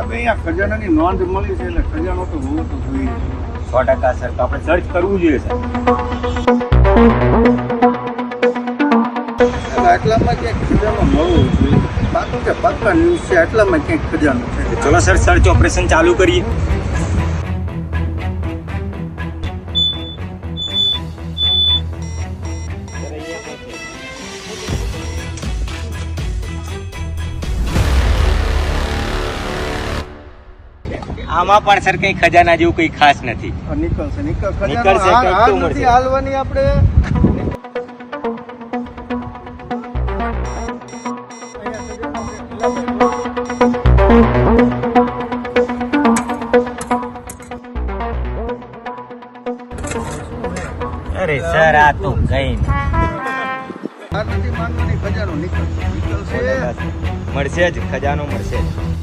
અહીંયા ખજાનાની નોંધ મળી છે એટલે ખજાનો તો હોવો તો જોઈએ. 100% સર. તો આપણે સર્ચ કરવું જોઈએ સર. આટલામાં ક્યાંક ખજાનો મળવો જોઈએ. પાકું કે પાક્કા ન્યૂઝ છે આટલામાં ક્યાંક ખજાનો છે. ચલો સર સર્ચ ઓપરેશન ચાલુ કરીએ. આમાં પણ સર કઈ ખજાના જેવું કઈ ખાસ નથી. નીકળશે નીકળશે, ખજાનો કંઈક તો હાલ મળશે. નથી હાલવાની આપણે. અરે સર આ તો કઈ આ નથી માંગવાની ખજાનો નીકળશે મળશે જ, ખજાનો મળશે જ.